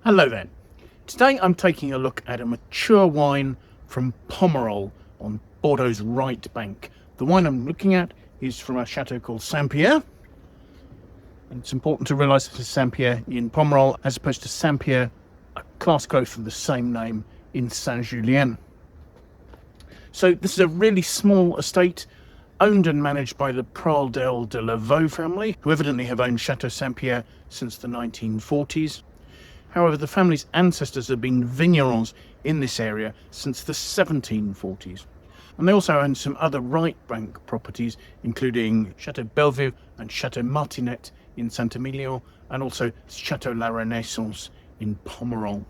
Hello then. Today I'm taking a look at a mature wine from Pomerol on Bordeaux's right bank. The wine I'm looking at is from a chateau called Saint Pierre. And it's important to realise this is Saint Pierre in Pomerol as opposed to St Pierre, a class growth of the same name in Saint Julien. So this is a really small estate owned and managed by the Pradel de Lavaux family, who evidently have owned Chateau Saint Pierre since the 1940s. However, the family's ancestors have been vignerons in this area since the 1740s. And they also own some other right bank properties, including Chateau Bellevue and Chateau Martinet in Saint Emilion, and also Chateau La Renaissance in Pomerol.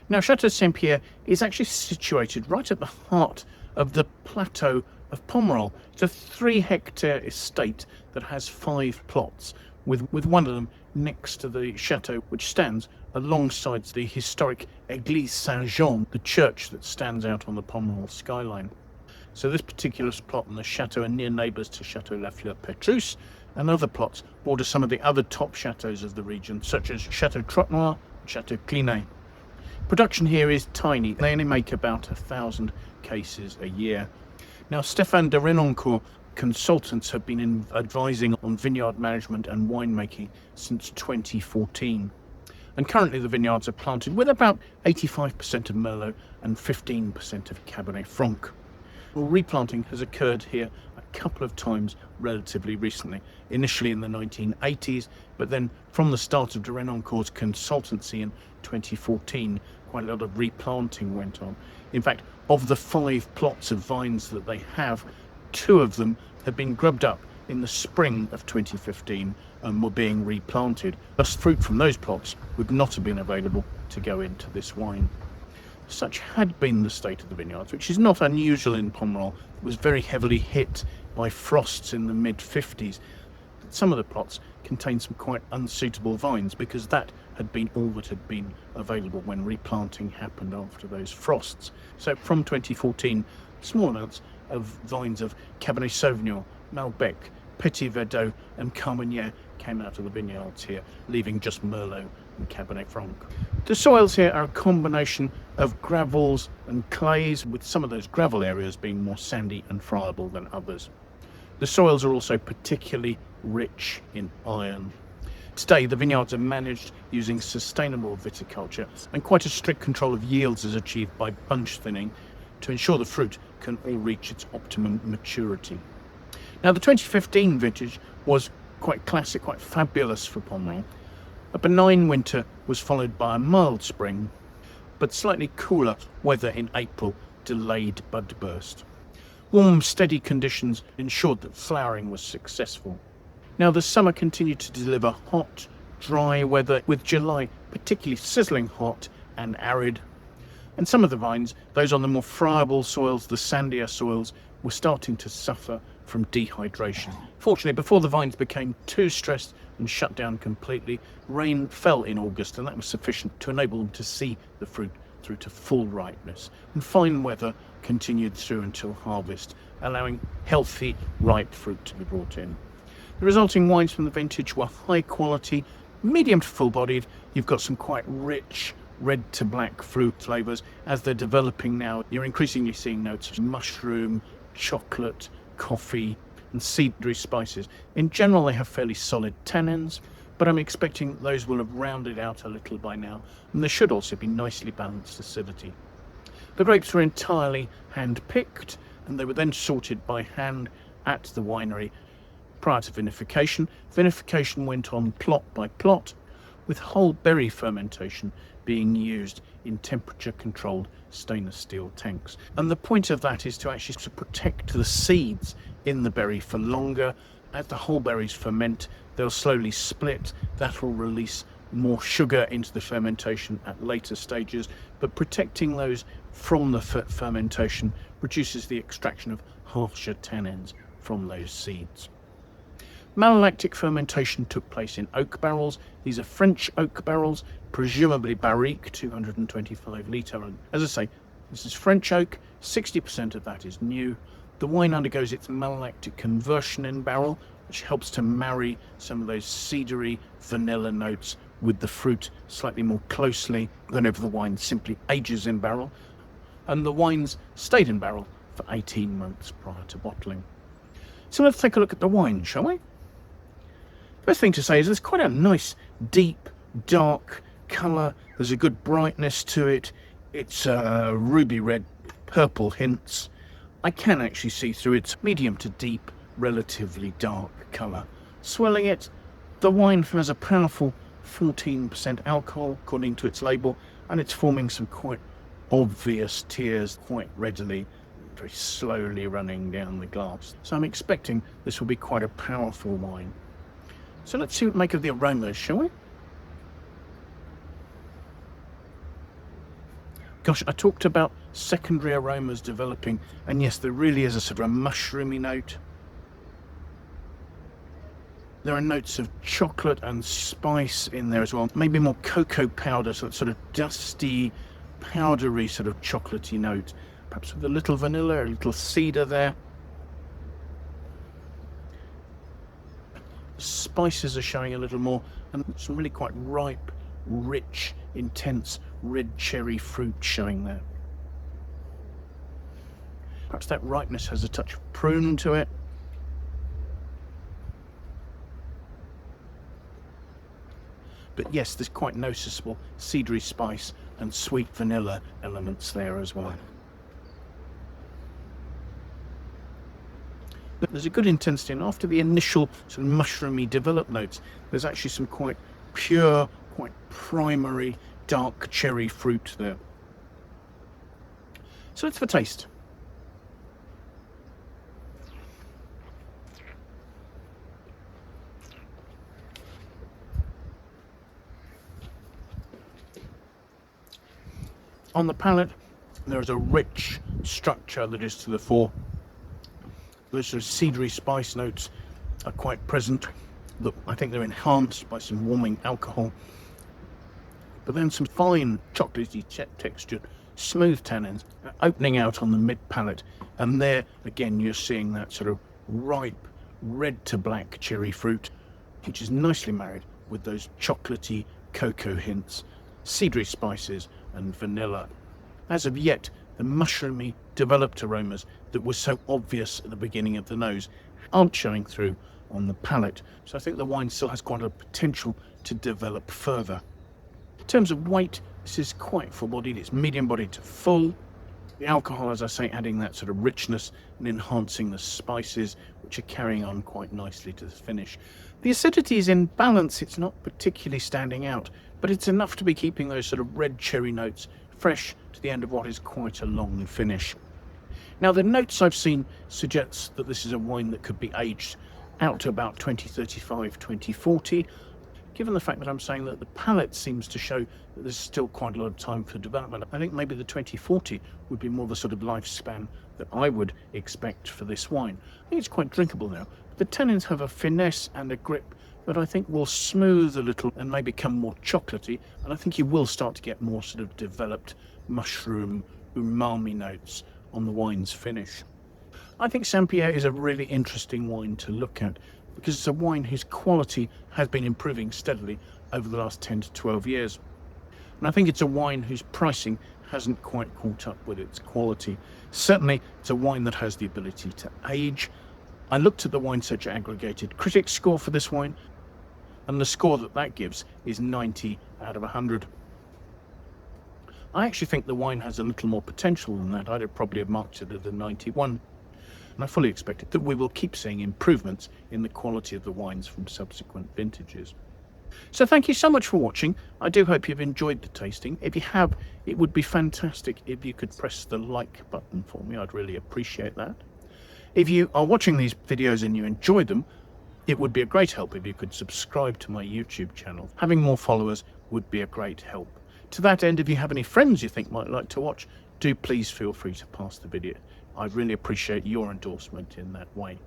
Now, Chateau Saint Pierre is actually situated right at the heart of the Plateau of Pomerol. It's a 3-hectare estate that has 5 plots, with one of them next to the chateau, which stands alongside the historic Église Saint-Jean, the church that stands out on the Pomerol skyline. So this particular plot and the chateau are near neighbours to Chateau La Fleur Petrus, and other plots border some of the other top chateaux of the region, such as Chateau Trotanoy and Chateau Clinet. Production here is tiny. They only make about 1,000 cases a year. Now, Stéphane de Renoncourt consultants have been advising on vineyard management and winemaking since 2014. And currently the vineyards are planted with about 85% of Merlot and 15% of Cabernet Franc. Well, replanting has occurred here a couple of times relatively recently, initially in the 1980s, but then from the start of de Renoncourt's consultancy in 2014, quite a lot of replanting went on. In fact, of the 5 plots of vines that they have, 2 of them had been grubbed up in the spring of 2015 and were being replanted. Thus, fruit from those plots would not have been available to go into this wine. Such had been the state of the vineyards, which is not unusual in Pomerol. It was very heavily hit by frosts in the mid-50s. Some of the plots contained some quite unsuitable vines because that had been all that had been available when replanting happened after those frosts. So from 2014, small amounts of vines of Cabernet Sauvignon, Malbec, Petit Verdot and Carmenere came out of the vineyards here, leaving just Merlot and Cabernet Franc. The soils here are a combination of gravels and clays, with some of those gravel areas being more sandy and friable than others. The soils are also particularly rich in iron. Today, the vineyards are managed using sustainable viticulture, and quite a strict control of yields is achieved by bunch thinning to ensure the fruit can all reach its optimum maturity. Now, the 2015 vintage was quite classic, quite fabulous for Pomerol. A benign winter was followed by a mild spring, but slightly cooler weather in April delayed bud burst. Warm, steady conditions ensured that flowering was successful. Now, the summer continued to deliver hot, dry weather, with July particularly sizzling hot and arid. And some of the vines, those on the more friable soils, the sandier soils, were starting to suffer from dehydration. Fortunately, before the vines became too stressed and shut down completely, rain fell in August, and that was sufficient to enable them to see the fruit through to full ripeness. And fine weather continued through until harvest, allowing healthy, ripe fruit to be brought in. The resulting wines from the vintage were high quality, medium to full-bodied. You've got some quite rich red to black fruit flavours. As they're developing now, you're increasingly seeing notes of mushroom, chocolate, coffee and cedary spices. In general, they have fairly solid tannins, but I'm expecting those will have rounded out a little by now, and there should also be nicely balanced acidity. The grapes were entirely hand-picked, and they were then sorted by hand at the winery prior to vinification. Vinification went on plot by plot, with whole berry fermentation being used in temperature-controlled stainless steel tanks. And the point of that is to actually protect the seeds in the berry for longer. As the whole berries ferment, they'll slowly split. That will release more sugar into the fermentation at later stages, but protecting those from the fermentation reduces the extraction of harsher tannins from those seeds. Malolactic fermentation took place in oak barrels. These are French oak barrels, presumably barrique, 225 litre. And as I say, this is French oak, 60% of that is new. The wine undergoes its malolactic conversion in barrel, which helps to marry some of those cedary vanilla notes with the fruit slightly more closely than if the wine simply ages in barrel, and the wines stayed in barrel for 18 months prior to bottling. So let's take a look at the wine, shall we? First thing to say is there's quite a nice, deep, dark colour. There's a good brightness to it. It's ruby red, purple hints. I can actually see through its medium to deep, relatively dark colour. Swelling it, the wine has a powerful 14% alcohol according to its label, and it's forming some quite obvious tears quite readily, very slowly running down the glass. So I'm expecting this will be quite a powerful wine. So let's see what we make of the aromas, shall we? Gosh, I talked about secondary aromas developing, and yes, there really is a sort of a mushroomy note. There are notes of chocolate and spice in there as well, maybe more cocoa powder, so it's sort of dusty, powdery sort of chocolatey note, perhaps with a little vanilla, a little cedar there. The spices are showing a little more, and some really quite ripe, rich, intense red cherry fruit showing there. Perhaps that ripeness has a touch of prune to it. But yes, there's quite noticeable cedary spice and sweet vanilla elements there as well. But there's a good intensity, and after the initial sort of mushroomy developed notes, there's actually some quite pure, quite primary dark cherry fruit there. So let's have a taste. On the palate, there is a rich structure that is to the fore. Those sort of cedary spice notes are quite present. Look, I think they're enhanced by some warming alcohol. But then some fine chocolatey textured, smooth tannins opening out on the mid-palate. And there, again, you're seeing that sort of ripe, red to black cherry fruit, which is nicely married with those chocolatey cocoa hints, cedary spices and vanilla. As of yet, the mushroomy developed aromas that were so obvious at the beginning of the nose aren't showing through on the palate. So I think the wine still has quite a potential to develop further. In terms of weight, this is quite full-bodied. It's medium-bodied to full. The alcohol, as I say, adding that sort of richness and enhancing the spices, which are carrying on quite nicely to the finish. The acidity is in balance. It's not particularly standing out, but it's enough to be keeping those sort of red cherry notes fresh to the end of what is quite a long finish. Now, the notes I've seen suggest that this is a wine that could be aged out to about 2035, 2040. Given the fact that I'm saying that the palate seems to show that there's still quite a lot of time for development, I think maybe the 2040 would be more the sort of lifespan that I would expect for this wine. I think it's quite drinkable now. The tannins have a finesse and a grip that I think will smooth a little and may become more chocolatey, and I think you will start to get more sort of developed mushroom, umami notes on the wine's finish. I think Saint Pierre is a really interesting wine to look at because it's a wine whose quality has been improving steadily over the last 10 to 12 years. And I think it's a wine whose pricing hasn't quite caught up with its quality. Certainly, it's a wine that has the ability to age. I looked at the winesearcher aggregated critics score for this wine, and the score that gives is 90 out of 100. I actually think the wine has a little more potential than that. I'd probably have marked it at a 91. And I fully expect that we will keep seeing improvements in the quality of the wines from subsequent vintages. So thank you so much for watching. I do hope you've enjoyed the tasting. If you have, it would be fantastic if you could press the like button for me. I'd really appreciate that. If you are watching these videos and you enjoy them, it would be a great help if you could subscribe to my YouTube channel. Having more followers would be a great help. To that end, if you have any friends you think might like to watch, do please feel free to pass the video. I'd really appreciate your endorsement in that way.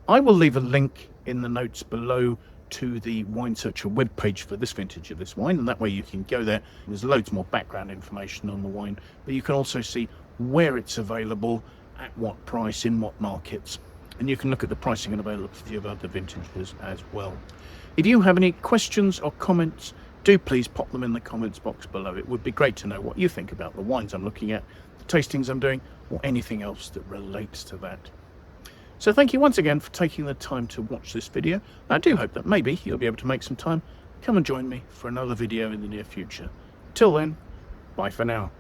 I will leave a link in the notes below to the winesearcher webpage for this vintage of this wine, and that way you can go there. There's loads more background information on the wine, but you can also see where it's available, at what price, in what markets, and you can look at the pricing and availability of other vintages as well. If you have any questions or comments, do please pop them in the comments box below. It would be great to know what you think about the wines I'm looking at, the tastings I'm doing, or anything else that relates to that. So thank you once again for taking the time to watch this video. I do hope that maybe you'll be able to make some time, come and join me for another video in the near future. Till then, bye for now.